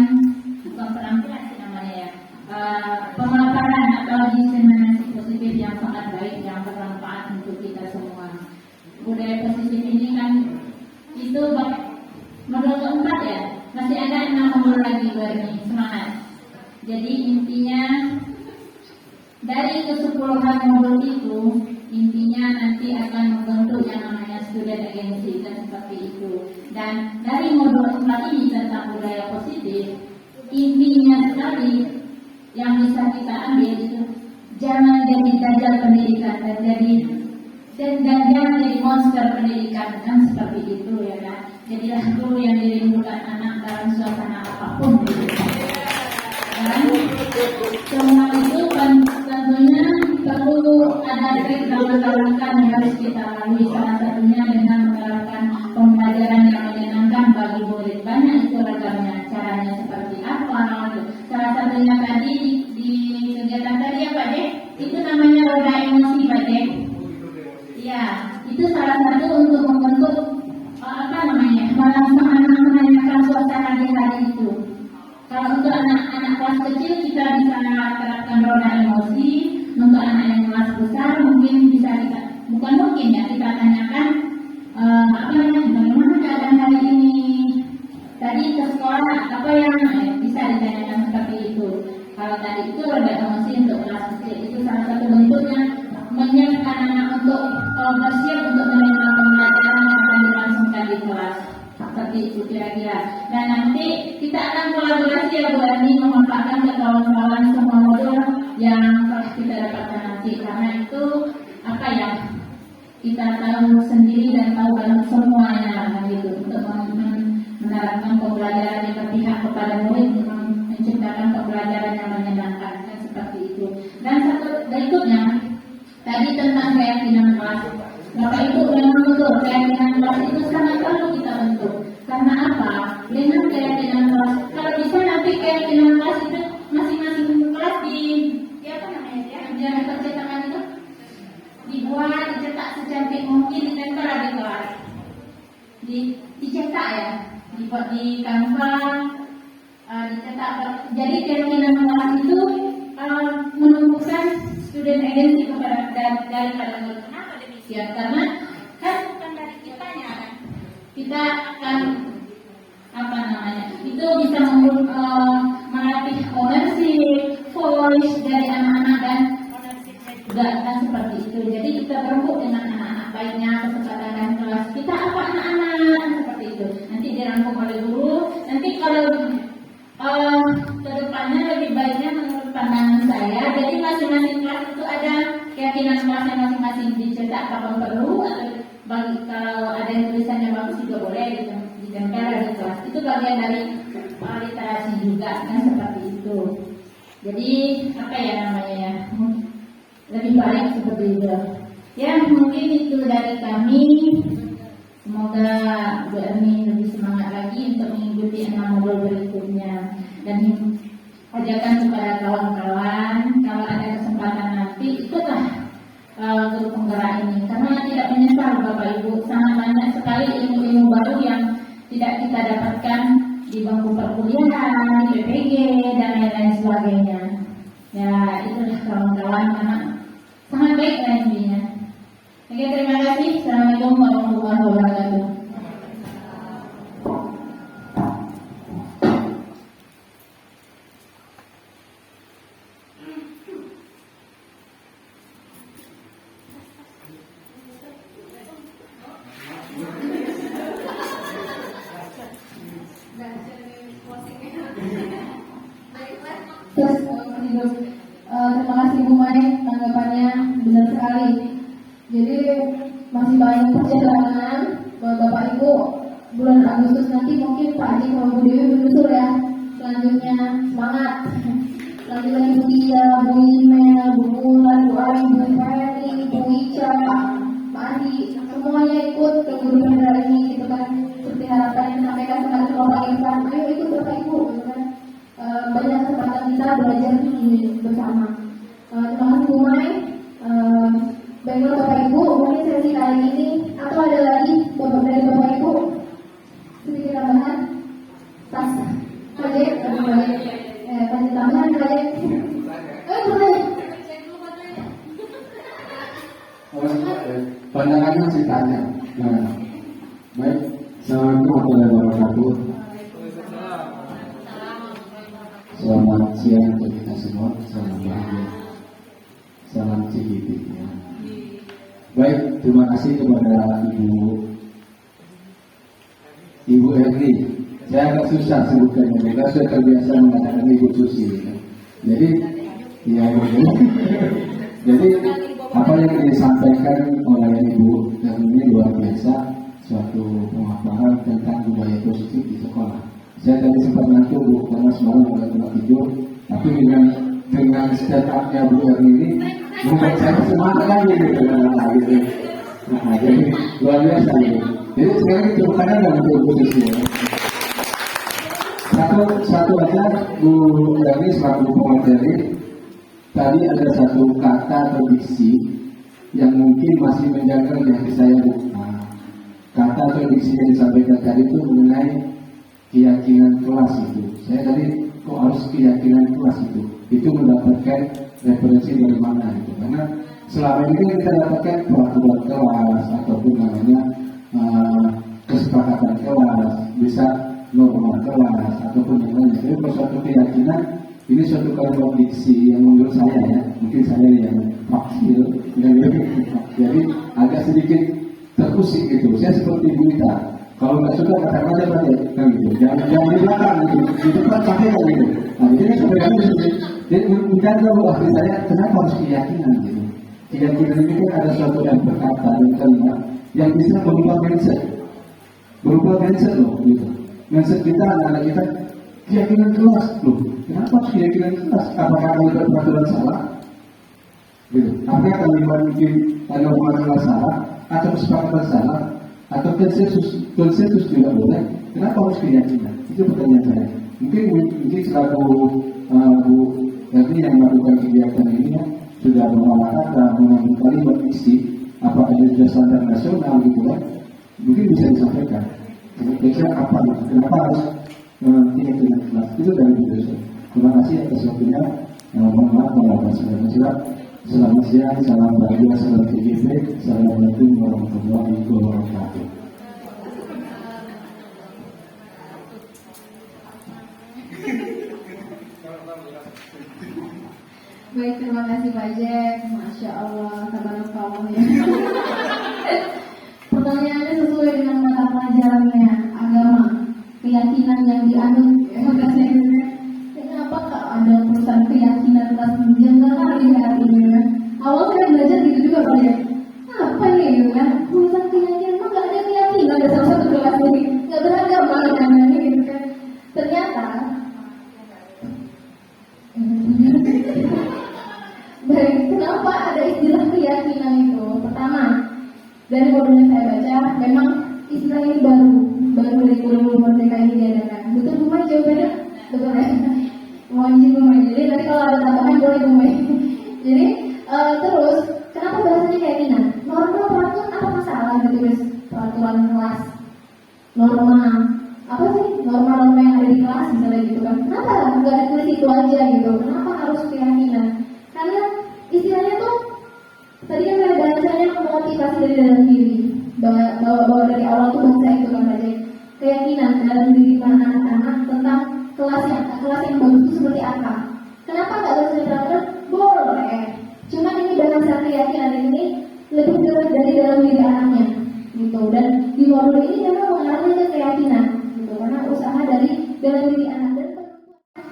bukan penampilan sih namanya ya. Pemaparan atau diseminasi positif yang sangat baik yang bermanfaat untuk kita semua. Budaya positif ini kan itu modul keempat ya. Masih ada 6 modul lagi ini. Semangat. Jadi intinya dari kesepuluhan modul itu, intinya nanti akan membentuk yang namanya student agency dan seperti itu. Dan dari modul 4 ini tentang budaya positif, intinya sekali yang bisa kita ambil itu jangan jadi dajjal pendidikan dan jangan jadi monster pendidikan kan seperti itu ya kan. Jadilah guru yang dirindukan anak dalam suasana apapun gitu. Dan semua itu kan tentunya perlu ada trik dan langkah yang harus kita lalui. Salah satunya dengan menerapkan pembelajaran yang menyenangkan bagi murid. Banyak itu ragamnya. Caranya seperti apa? Salah satunya tadi di kegiatan tadi apa deh? Itu namanya roda emosi Pak deh. Iya, itu salah satu untuk membentuk merangsang anak menanyakan suasana di hari itu. Kalau untuk anak-anak kelas kecil kita bisa terapkan roda emosi. Untuk anak yang kelas besar mungkin bisa kita tanyakan bagaimana keadaan hari ini. Tadi ke sekolah apa yang bisa ditanyakan seperti itu. Kalau tadi itu roda emosi untuk kelas kecil itu salah satu bentuknya menyiapkan anak untuk bersiap untuk menerima pembelajaran yang akan dilangsungkan di kelas. Seperti itu kira-kira. Dan nanti kita akan kolaborasi ya Bu Erni memanfaatkan ke kawan-kawan semua modul yang kita dapatkan nanti. Karena itu kita tahu sendiri dan tahu dalam semuanya gitu untuk menerapkan pembelajaran yang berpihak kepada murid, menciptakan pembelajaran yang menyenangkan dan seperti itu. Dan satu berikutnya tadi tentang keyakinan kelas. Bapak Ibu memang betul keyakinan kelas itu sangat perlu kita bentuk. Karena apa? Dengan keyakinan kelas, kalau bisa nanti keyakinan kelas itu masing-masing kelas jangan percetakan itu dibuat, dicetak secantik mungkin, ditempel di kelas, dicetak ya, dibuat di Canva, dicetak. Jadi keyakinan kelas itu menumbuhkan student agency daripada murid. Kenapa demikian? Karena kan bukan dari kitanya kan. Kita akan itu bisa melatih ownership, voice dari anak-anak dan kan seperti itu. Jadi kita berembuk dengan anak-anak, baiknya kesempatan dan kelas kita apa anak-anak seperti itu. Nanti dirangkum oleh guru. Nanti kalau kedepannya lebih baiknya menurut pandangan saya. Jadi masing-masing kelas itu ada keyakinan kelasnya masing-masing dicetak kapan perlu atau bagi kalau ada yang tulisannya bagus juga boleh ditempel di kelas. Itu bagian dari literasi juga kan seperti itu. Jadi lebih baik seperti itu. Ya mungkin itu dari kami. Semoga Bu Ermi lebih semangat lagi untuk mengikuti 6 modul berikutnya. Dan ajakan kepada kawan-kawan kalau ada kesempatan nanti ikutlah grup penggerak ini. Karena tidak menyesal Bapak Ibu, sangat banyak sekali ilmu-ilmu baru yang tidak kita dapatkan di bangku perkuliahan, di PPG dan lain-lain sebagainya. Ya itulah kawan-kawan, karena sangat baik lah intinya. Oke, terima kasih. Assalamualaikum warahmatullahi wabarakatuh. Terus, terima kasih Bu Mai, tanggapannya benar sekali. Jadi masih banyak perjalanan Bapak Ibu. Bulan Agustus nanti mungkin Pak Haji sama Bu Dewi menyusul ya. Selanjutnya semangat. Nanti lagi Bu Tia, Bu Imel, Bu Bulan, Bu Ari, Bu Ferry, Bu Ica, Pak Adi, semuanya ikut ke guru federal ini gitu kan. Seperti harapan yang disampaikan kemarin Bapak Irfan, ayo ikut Bapak Ibu gitu kan. Banyak kesempatan kita belajar bersama. Terima kasih Bu Mai. Baiklah Bapak Ibu, mungkin sesi kali ini atau ada lagi dari Bapak Ibu sedikit tambahan pas proyek kasih tambahan proyek pandangannya masih tanya. Nah, baik, assalamualaikum warahmatullahi wabarakatuh. Selamat siang untuk kita semua, salam bahagia, salam CGT. Ya. Baik, terima kasih kepada Ibu Erni. Saya agak susah sebutkannya, kita sudah terbiasa mengatakan Ibu Susi. Ya. Jadi, ya, jadi apa yang disampaikan oleh Ibu Erni luar biasa, suatu pemaparan tentang budaya positif di sekolah. Saya tadi sempat ngantuk Bu, karena semalam agak tempat tidur, tapi dengan stand up-nya Bu Erni ini membuat saya semangat lagi gitu. Nah, jadi luar biasa gitu. Jadi sekarang itu bukannya dalam Bu Susi. Satu aja Bu Erni selaku pemateri, tadi ada satu kata atau diksi yang mungkin masih menjangkau di hati saya Bu. Nah, kata atau diksi yang disampaikan tadi itu mengenai keyakinan kelas itu. Saya tadi kok harus keyakinan kelas itu? Itu mendapatkan referensi dari mana itu? Karena selama ini kan kita dapatkan peraturan kelas ataupun namanya kesepakatan kelas, bisa norma kelas ataupun yang lainnya. Tapi kalau suatu keyakinan ini suatu kalimat diksi yang menurut saya ya, mungkin saya yang fakir, jadi agak sedikit terusik gitu. Saya seperti Buita. Kalau nggak suka katakan aja Pak, kan gitu. Jangan di belakang gitu, di depan pakai kan gitu. Nah, jadi sampai kami jadi menjaga arti saya kenapa harus keyakinan gitu. Keyakinan ini kan ada suatu yang berkata dan kalimat yang bisa berubah mindset loh gitu. Mindset kita anak-anak kita keyakinan kelas loh. Kenapa harus keyakinan kelas? Apakah kalimat peraturan salah? Gitu. Apakah kalimat mungkin norma kelas salah atau kesepakatan salah? Atau konsensus juga boleh. Kenapa harus keyakinan? Itu pertanyaan saya. Mungkin selaku Bu Erni yang melakukan kegiatan ini ya, sudah mengolah kata, mengambil kalimat diksi, apakah itu sudah standar nasional gitu kan? Mungkin bisa disampaikan. Kira-kira apa? Kenapa harus keyakinan kelas? Itu dari Bu Erni. Terima kasih atas waktunya. Mohon maaf kalau ada salah. Selamat siang, salam bahagia, salam CGP, assalamualaikum warahmatullahi wabarakatuh. Baik, terima kasih Pak Jack. Masya Allah, tabarakallah ya. Pertanyaannya sesuai dengan mata pelajarannya, agama, keyakinan yang dianut. Kenapa kak ada perusahaan keyakinan kelas menjangkau kali hari ini? Awal saya belajar gitu juga Pak Jack. Apa nih gitu kan? Perusahaan keyakinan, mah gak ada keyakinan, ada salah satu kelas ini nggak beragama namanya gitu kan? Ternyata baik, kenapa ada istilah keyakinan itu? Pertama, dari modul yang saya baca, memang istilah ini baru dari kurikulum merdeka ini diadakan. Betul Bu Mai jawabannya? Betul ya? Mohon izin Bu Mai. Jadi nanti kalau ada tambahan boleh Bu Mai. Jadi terus, kenapa bahasanya keyakinan? Norma peraturan apa masalah ditulis peraturan kelas? Norma apa sih? Norma-norma yang ada di kelas misalnya gitu kan? Kenapa nggak ditulis itu aja gitu? Kenapa harus keyakinan? Karena istilahnya tuh Tadi kan saya bahasanya memotivasi dari dalam diri, bahwa dari awal tuh bahasa itu kan aja keyakinan dalam diri anak-anak tentang kelas yang bagus itu seperti apa. Kenapa nggak bahasa peraturan? Boleh. Cuma ini bahasa keyakinan ini lebih dari dalam diri anaknya, gitu. Dan di modul ini memang mengarahnya ke keyakinan, gitu. Karena usaha dari dalam diri anak dan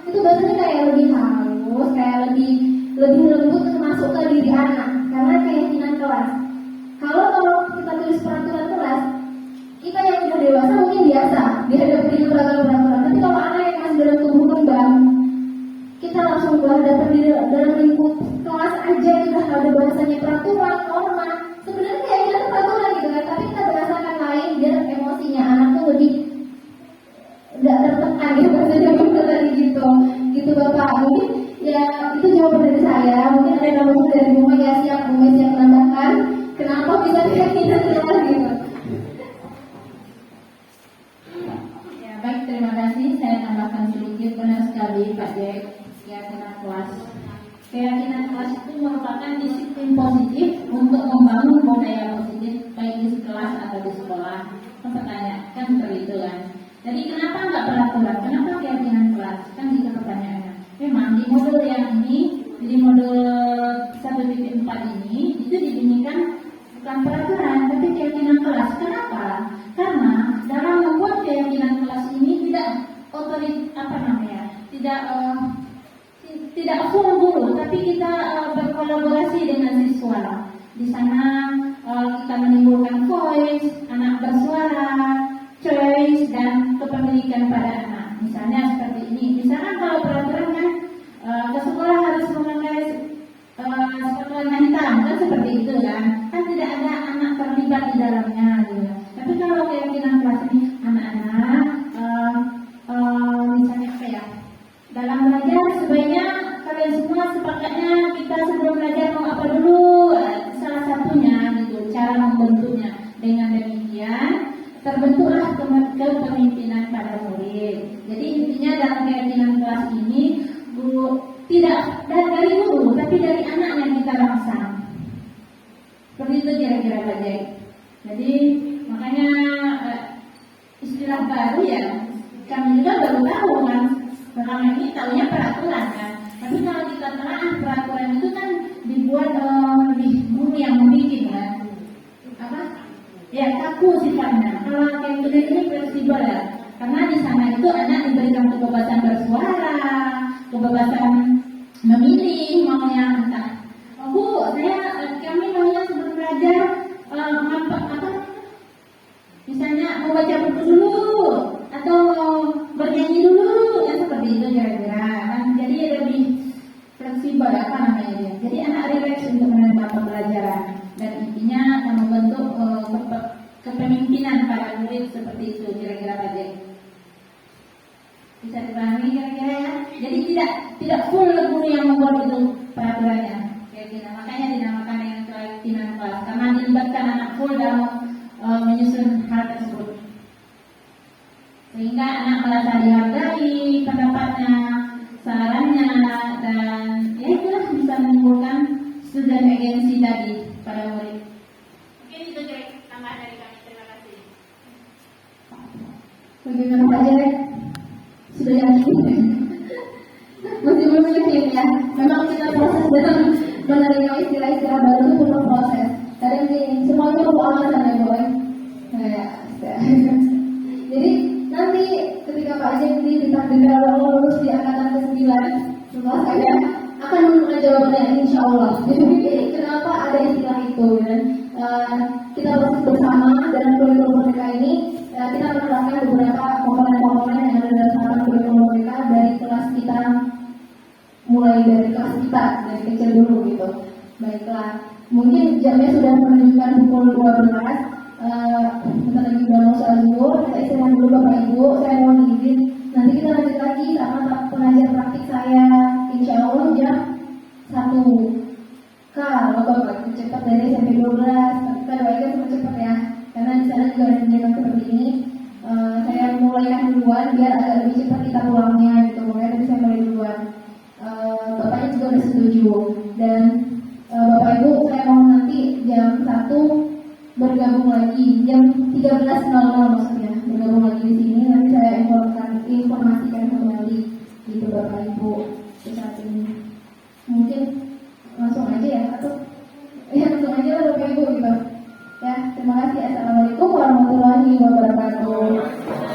itu bahasanya kayak lebih halus, kayak lebih lembut masuk ke diri anak karena keyakinan kelas. Kalau kita tulis peraturan kelas, kita yang sudah dewasa mungkin biasa dihadapi peraturan-peraturan. Tapi kalau anak yang masih dalam tumbuh kembang, kita langsung berhadapan di dalam lingkup kelas aja kita ada bahasanya peraturan, norma. Sebenarnya keyakinan itu peraturan gitu kan, tapi kita berasakan lain biar emosinya anak tuh lebih tidak tertekan gitu bahasanya tadi gitu Bapak. Mungkin ya itu jawaban dari saya. Mungkin ada yang ngomong dari rumah ya siap menambahkan kenapa bisa keyakinan kelas gitu. Ya baik, terima kasih. Saya tambahkan sedikit. Benar sekali Pak Jack, keyakinan kelas. Keyakinan kelas itu merupakan disiplin positif untuk membangun budaya positif baik di kelas atau di sekolah. Pertanyaan kan seperti itu kan. Jadi kenapa nggak peraturan? Kenapa keyakinan kelas? Kan itu pertanyaannya. Memang di modul yang ini, di modul 1.4 ini itu dibunyikan bukan peraturan, tapi keyakinan kelas. Kenapa? Karena dalam membuat keyakinan kelas ini tidak tidak full guru, tapi kita berkolaborasi dengan siswa. Di sana kita menimbulkan voice, anak bersuara, choice dan kepemilikan pada anak. Misalnya seperti ini. Misalnya kalau peraturan kan ke sekolah harus memakai sepatu warna hitam, kan seperti itu kan? Kan tidak ada anak terlibat di dalamnya, gitu. Tapi kalau keyakinan kelas ini anak-anak misalnya apa ya? Dalam belajar sebaiknya kalian semua sepakatnya kita sebelum belajar mau apa dulu? Salah satunya gitu, cara membentuknya. Dengan demikian terbentuklah kepemimpinan pada murid. Jadi intinya dalam keyakinan kelas ini guru tidak dari guru, tapi dari anak yang kita rangsang. Seperti itu kira-kira Pak Jack. Jadi makanya istilah baru ya kami juga baru tahu kan. Selama ini tahunya peraturan kan. Tapi kalau kita telah peraturan itu kan dibuat lebih guru yang membuat kan. Apa? Ya kaku sifatnya. Kalau kayak ini fleksibel ya. Karena di sana itu anak diberikan kebebasan bersuara, kebebasan memilih maunya entah. Oh, Bu, kami maunya sebelum belajar misalnya mau baca buku dulu atau bernyanyi dulu, ya seperti itu kira-kira. Jadi lebih fleksibel apa namanya ya. Jadi anak rileks untuk menerima pembelajaran dan intinya membentuk kepemimpinan pada murid seperti itu kira-kira Pak Jack. Bisa dipahami kira-kira ya. Jadi tidak full guru yang membuat itu peraturannya. Kira-kira makanya dinamakan dengan keyakinan kelas karena dilibatkan anak full dalam menyusun hal tersebut. Sehingga anak merasa dihargai pendapatnya, sarannya dan ya itulah bisa menimbulkan student agency tadi pada murid. Mungkin itu tambahan dari kami. Terima kasih. Bagaimana Pak Jack? Sudah yakin? Masih belum yakin ya. Memang kita proses dalam menerima istilah-istilah baru itu perlu proses. Kadang semuanya perlu alasan ya boy. Jadi nanti ketika Pak Jack ditakdirkan lulus di angkatan ke-9 setelah saya akan menemukan jawabannya insya Allah. Jadi kenapa ada istilah itu kan? Kita proses bersama dalam kurikulum mereka ini. Kita menerapkan beberapa komponen-komponen yang ada dalam kurikulum mereka dari kelas kita, mulai dari kelas kita dari kecil dulu gitu. Baiklah, mungkin jamnya sudah menunjukkan pukul 12. Bentar lagi udah mau soal zuhur. Kita istirahat dulu Bapak Ibu. Saya mohon izin. Nanti kita lanjut lagi sama pengajar praktik saya. Insya Allah jam 1. Kalau Bapak cepat dari SMP 12, kita doakan cepat cepat ya. Karena di sana juga ada kegiatan seperti ini. Saya mulaikan duluan biar agak lebih cepat kita pulangnya gitu. Makanya tadi saya mulai duluan. Bapaknya juga sudah setuju. Dan Bapak Ibu saya mohon nanti bergabung lagi jam 13.00 maksudnya bergabung lagi di sini. Nanti saya informasikan kembali gitu Bapak Ibu saat ini. Mungkin langsung aja ya atau langsung aja lah Bapak Ibu gitu ya. Terima kasih. Assalamualaikum warahmatullahi wabarakatuh.